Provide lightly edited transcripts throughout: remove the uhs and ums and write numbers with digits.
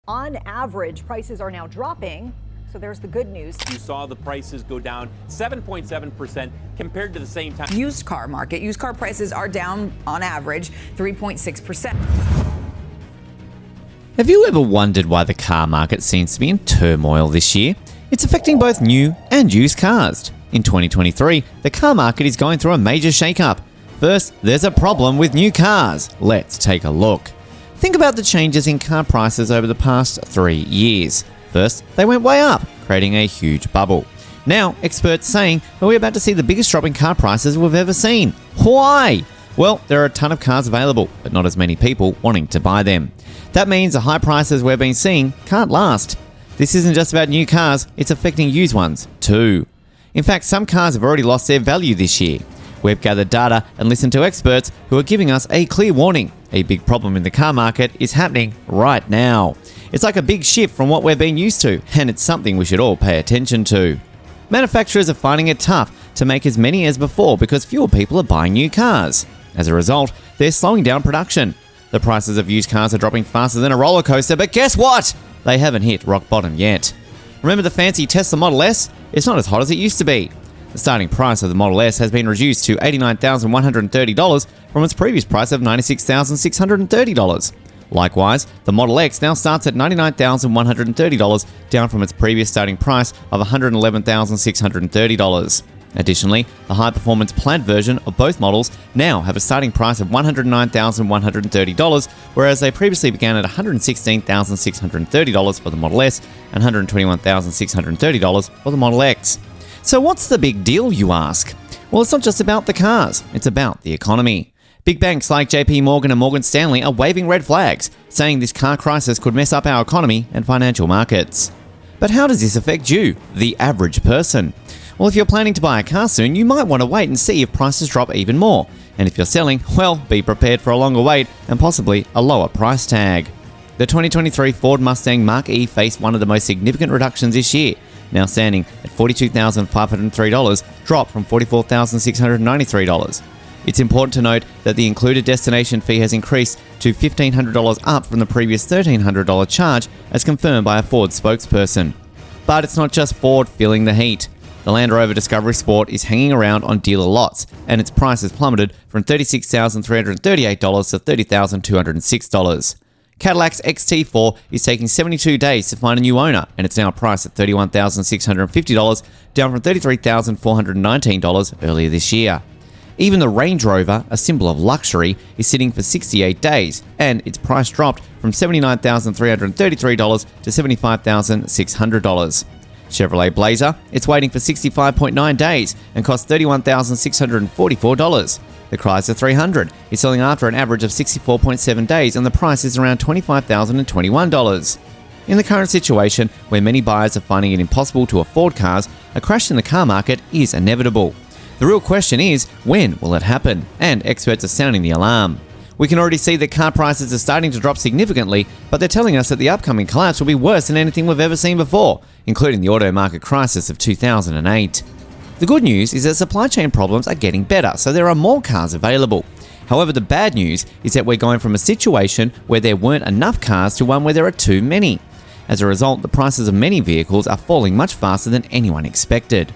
On average, prices are now dropping. So there's the good news. You saw the prices go down 7.7% compared to the same time. Used car market. Used car prices are down on average 3.6%. Have you ever wondered why the car market seems to be in turmoil this year? It's affecting both new and used cars. In 2023, the car market is going through a major shakeup. First, there's a problem with new cars. Let's take a look. Think about the changes in car prices over the past 3 years. First, they went way up, creating a huge bubble. Now, experts saying that we're about to see the biggest drop in car prices we've ever seen. Why? Well, there are a ton of cars available, but not as many people wanting to buy them. That means the high prices we've been seeing can't last. This isn't just about new cars, it's affecting used ones too. In fact, some cars have already lost their value this year. We've gathered data and listened to experts who are giving us a clear warning. A big problem in the car market is happening right now. It's like a big shift from what we've been used to, and it's something we should all pay attention to. Manufacturers are finding it tough to make as many as before because fewer people are buying new cars. As a result, they're slowing down production. The prices of used cars are dropping faster than a roller coaster, but guess what? They haven't hit rock bottom yet. Remember the fancy Tesla Model S? It's not as hot as it used to be. The starting price of the Model S has been reduced to $89,130 from its previous price of $96,630. Likewise, the Model X now starts at $99,130, down from its previous starting price of $111,630. Additionally, the high-performance Plaid version of both models now have a starting price of $109,130, whereas they previously began at $116,630 for the Model S and $121,630 for the Model X. So what's the big deal, you ask? Well, it's not just about the cars, it's about the economy. Big banks like JP Morgan and Morgan Stanley are waving red flags, saying this car crisis could mess up our economy and financial markets. But how does this affect you, the average person? Well, if you're planning to buy a car soon, you might want to wait and see if prices drop even more. And if you're selling, well, be prepared for a longer wait and possibly a lower price tag. The 2023 Ford Mustang Mach-E faced one of the most significant reductions this year, now standing at $42,503, dropped from $44,693. It's important to note that the included destination fee has increased to $1,500, up from the previous $1,300 charge, as confirmed by a Ford spokesperson. But it's not just Ford feeling the heat. The Land Rover Discovery Sport is hanging around on dealer lots, and its price has plummeted from $36,338 to $30,206. Cadillac's XT4 is taking 72 days to find a new owner, and it's now priced at $31,650, down from $33,419 earlier this year. Even the Range Rover, a symbol of luxury, is sitting for 68 days, and its price dropped from $79,333 to $75,600. Chevrolet Blazer, it's waiting for 65.9 days and costs $31,644. The Chrysler 300 is selling after an average of 64.7 days, and the price is around $25,021. In the current situation, where many buyers are finding it impossible to afford cars, a crash in the car market is inevitable. The real question is, when will it happen? And experts are sounding the alarm. We can already see that car prices are starting to drop significantly, but they're telling us that the upcoming collapse will be worse than anything we've ever seen before, including the auto market crisis of 2008. The good news is that supply chain problems are getting better, so there are more cars available. However, the bad news is that we're going from a situation where there weren't enough cars to one where there are too many. As a result, the prices of many vehicles are falling much faster than anyone expected.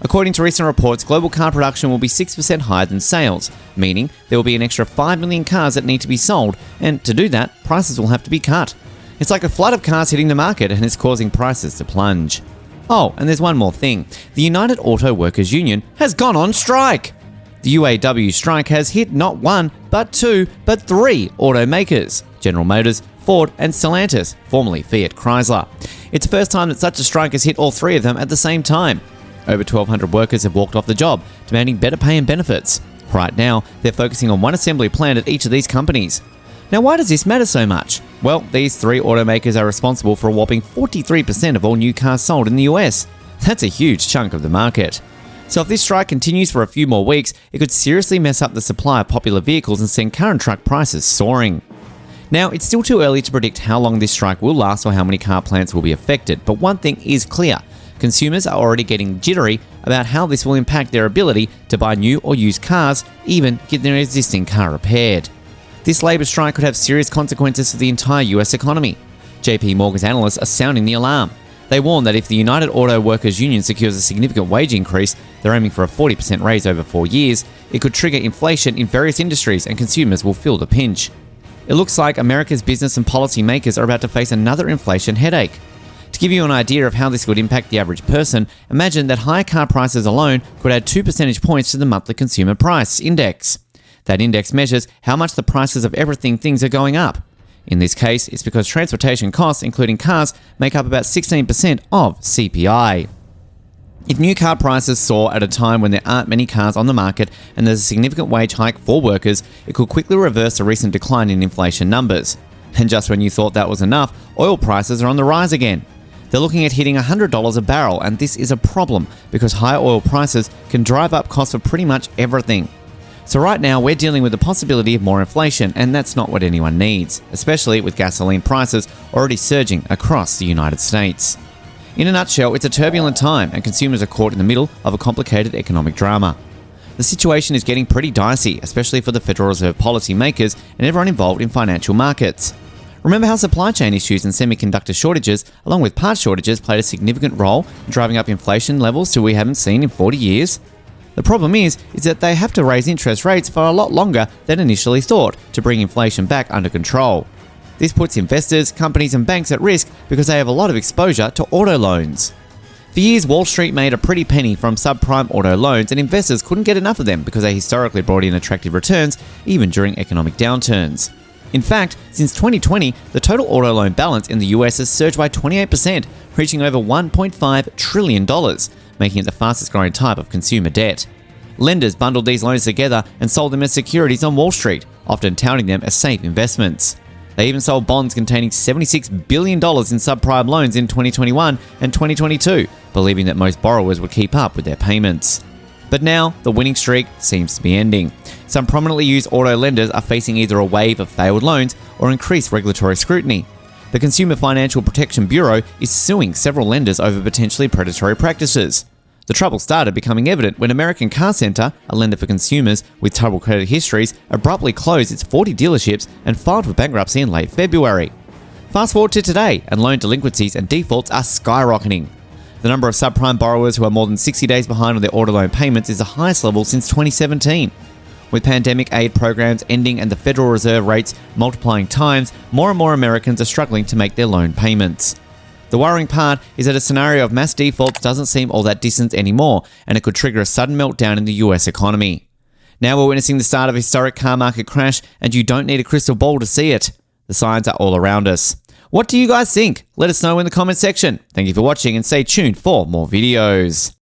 According to recent reports, global car production will be 6% higher than sales, meaning there will be an extra 5 million cars that need to be sold, and to do that, prices will have to be cut. It's like a flood of cars hitting the market, and it's causing prices to plunge. Oh, and there's one more thing. The United Auto Workers Union has gone on strike. The UAW strike has hit not one, but two, but three automakers: General Motors, Ford, and Stellantis, formerly Fiat Chrysler. It's the first time that such a strike has hit all three of them at the same time. Over 1,200 workers have walked off the job, demanding better pay and benefits. Right now, they're focusing on one assembly plant at each of these companies. Now, why does this matter so much? Well, these three automakers are responsible for a whopping 43% of all new cars sold in the US. That's a huge chunk of the market. So if this strike continues for a few more weeks, it could seriously mess up the supply of popular vehicles and send car and truck prices soaring. Now, it's still too early to predict how long this strike will last or how many car plants will be affected, but one thing is clear. Consumers are already getting jittery about how this will impact their ability to buy new or used cars, even get their existing car repaired. This labour strike could have serious consequences for the entire US economy. JP Morgan's analysts are sounding the alarm. They warn that if the United Auto Workers Union secures a significant wage increase, they're aiming for a 40% raise over 4 years, it could trigger inflation in various industries and consumers will feel the pinch. It looks like America's business and policy makers are about to face another inflation headache. To give you an idea of how this would impact the average person, imagine that higher car prices alone could add 2 percentage points to the monthly consumer price index. That index measures how much the prices of things are going up. In this case, it's because transportation costs, including cars, make up about 16% of CPI. If new car prices soar at a time when there aren't many cars on the market and there's a significant wage hike for workers, it could quickly reverse the recent decline in inflation numbers. And just when you thought that was enough, oil prices are on the rise again. They're looking at hitting $100 a barrel, and this is a problem because higher oil prices can drive up costs of pretty much everything. So right now, we're dealing with the possibility of more inflation, and that's not what anyone needs, especially with gasoline prices already surging across the United States. In a nutshell, it's a turbulent time, and consumers are caught in the middle of a complicated economic drama. The situation is getting pretty dicey, especially for the Federal Reserve policy makers and everyone involved in financial markets. Remember how supply chain issues and semiconductor shortages, along with parts shortages, played a significant role in driving up inflation levels to we haven't seen in 40 years? The problem is that they have to raise interest rates for a lot longer than initially thought to bring inflation back under control. This puts investors, companies and banks at risk because they have a lot of exposure to auto loans. For years, Wall Street made a pretty penny from subprime auto loans and investors couldn't get enough of them because they historically brought in attractive returns even during economic downturns. In fact, since 2020, the total auto loan balance in the US has surged by 28%, reaching over $1.5 trillion, making it the fastest growing type of consumer debt. Lenders bundled these loans together and sold them as securities on Wall Street, often touting them as safe investments. They even sold bonds containing $76 billion in subprime loans in 2021 and 2022, believing that most borrowers would keep up with their payments. But now, the winning streak seems to be ending. Some prominently used auto lenders are facing either a wave of failed loans or increased regulatory scrutiny. The Consumer Financial Protection Bureau is suing several lenders over potentially predatory practices. The trouble started becoming evident when American Car Center, a lender for consumers with troubled credit histories, abruptly closed its 40 dealerships and filed for bankruptcy in late February. Fast forward to today, and loan delinquencies and defaults are skyrocketing. The number of subprime borrowers who are more than 60 days behind on their auto loan payments is the highest level since 2017. With pandemic aid programs ending and the Federal Reserve rates multiplying times, more and more Americans are struggling to make their loan payments. The worrying part is that a scenario of mass defaults doesn't seem all that distant anymore, and it could trigger a sudden meltdown in the US economy. Now we're witnessing the start of a historic car market crash, and you don't need a crystal ball to see it. The signs are all around us. What do you guys think? Let us know in the comment section. Thank you for watching and stay tuned for more videos.